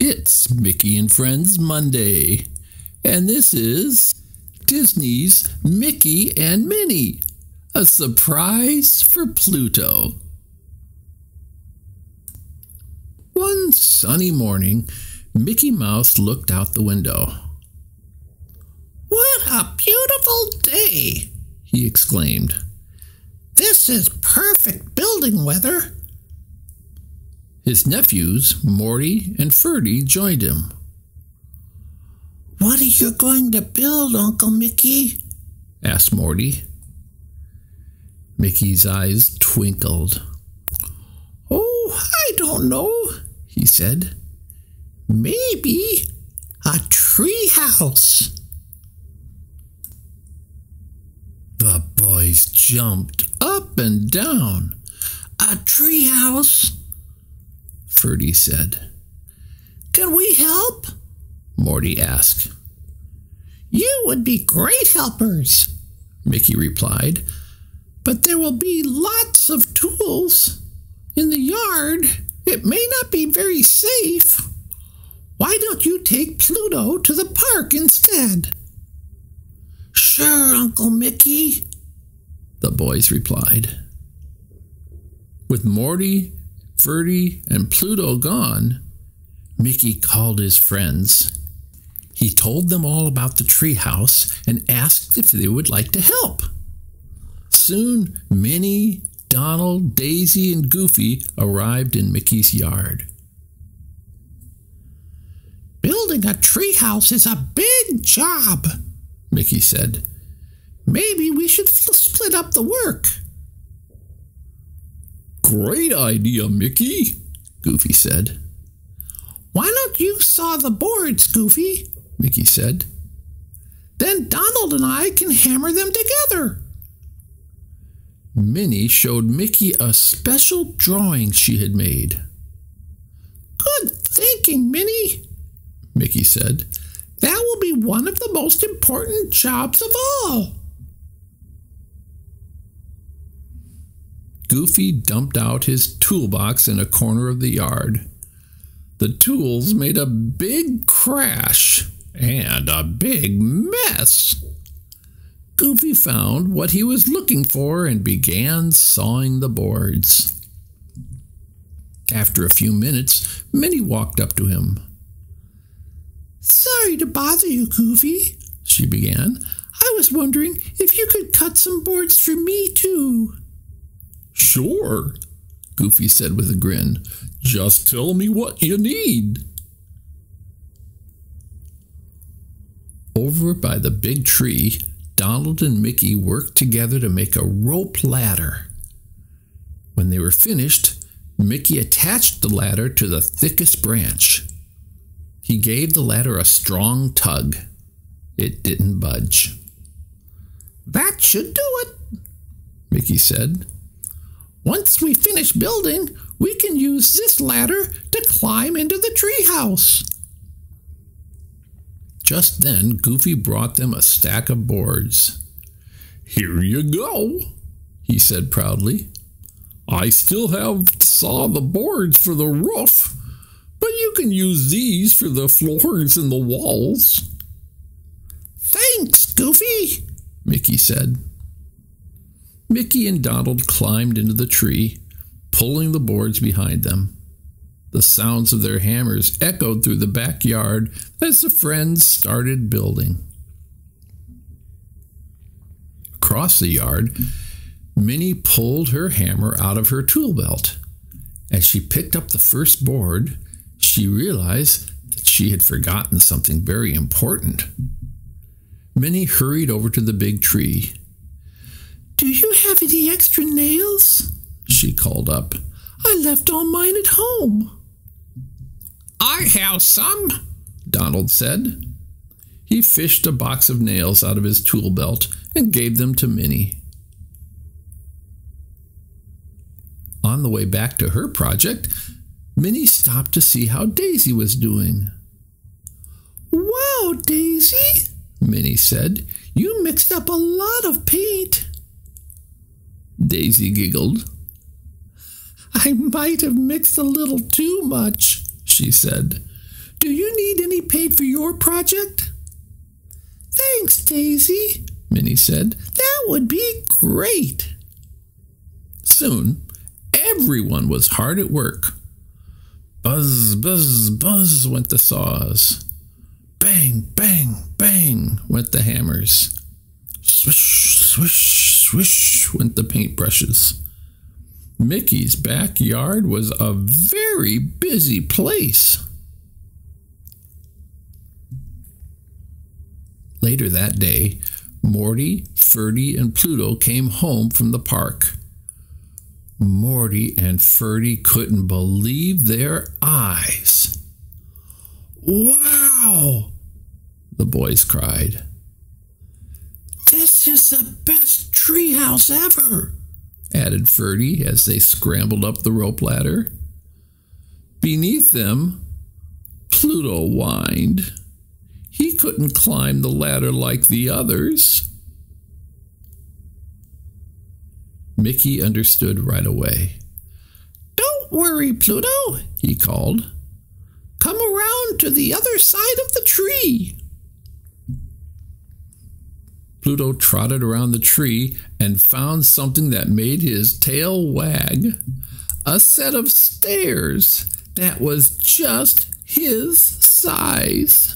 It's Mickey and Friends Monday, and this is Disney's Mickey and Minnie, a surprise for Pluto. One sunny morning, Mickey Mouse looked out the window. "What a beautiful day!" he exclaimed. "This is perfect building weather." His nephews, Morty and Ferdy, joined him. "What are you going to build, Uncle Mickey?" asked Morty. Mickey's eyes twinkled. "Oh, I don't know," he said. "Maybe a treehouse." The boys jumped up and down. "A treehouse?" Ferdy said. "Can we help?" Morty asked. "You would be great helpers," Mickey replied. "but there will be lots of tools. In the yard, it may not be very safe. Why don't you take Pluto to the park instead?" "Sure, Uncle Mickey," the boys replied. With Morty, Ferdy, and Pluto gone, Mickey called his friends. He told them all about the treehouse and asked if they would like to help. Soon, Minnie, Donald, Daisy, and Goofy arrived in Mickey's yard. "Building a treehouse is a big job," Mickey said. "Maybe we should split up the work." "Great idea, Mickey," Goofy said. "Why don't you saw the boards, Goofy?" Mickey said. "Then Donald and I can hammer them together." Minnie showed Mickey a special drawing she had made. "Good thinking, Minnie," Mickey said. "That will be one of the most important jobs of all." Goofy dumped out his toolbox in a corner of the yard. The tools made a big crash and a big mess. Goofy found what he was looking for and began sawing the boards. After a few minutes, Minnie walked up to him. "Sorry to bother you, Goofy," she began. "I was wondering if you could cut some boards for me, too." "Sure," Goofy said with a grin. "Just tell me what you need." Over by the big tree, Donald and Mickey worked together to make a rope ladder. When they were finished, Mickey attached the ladder to the thickest branch. He gave the ladder a strong tug. It didn't budge. "That should do it," Mickey said. "Once we finish building, we can use this ladder to climb into the treehouse." Just then, Goofy brought them a stack of boards. "Here you go," he said proudly. "I still have to saw the boards for the roof, but you can use these for the floors and the walls." "Thanks, Goofy," Mickey said. Mickey and Donald climbed into the tree, pulling the boards behind them. The sounds of their hammers echoed through the backyard as the friends started building. Across the yard, Minnie pulled her hammer out of her tool belt. As she picked up the first board, she realized that she had forgotten something very important. Minnie hurried over to the big tree. "Do you have any extra nails?" she called up. "I left all mine at home." "I have some," Donald said. He fished a box of nails out of his tool belt and gave them to Minnie. On the way back to her project, Minnie stopped to see how Daisy was doing. "Wow, Daisy," Minnie said, "you mixed up a lot of paint." Daisy giggled. "I might have mixed a little too much," she said. Do you need any paint for your project? Thanks, Daisy, Minnie said. That would be great. Soon, everyone was hard at work. Buzz, buzz, buzz went the saws. Bang, bang, bang went the hammers. Swish, swish, swish went the paintbrushes. Mickey's backyard was a very busy place. Later that day, Morty, Ferdy, and Pluto came home from the park. Morty and Ferdy couldn't believe their eyes. "Wow!" the boys cried. "This is the best treehouse ever," added Ferdy as they scrambled up the rope ladder. Beneath them, Pluto whined. He couldn't climb the ladder like the others. Mickey understood right away. "Don't worry, Pluto," he called. "Come around to the other side of the tree." Pluto trotted around the tree and found something that made his tail wag. A set of stairs that was just his size.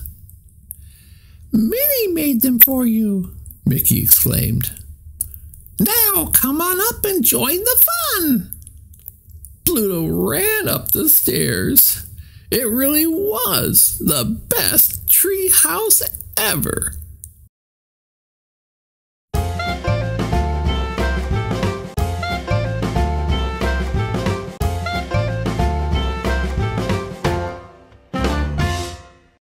"Minnie made them for you," Mickey exclaimed. "Now come on up and join the fun." Pluto ran up the stairs. It really was the best tree house ever.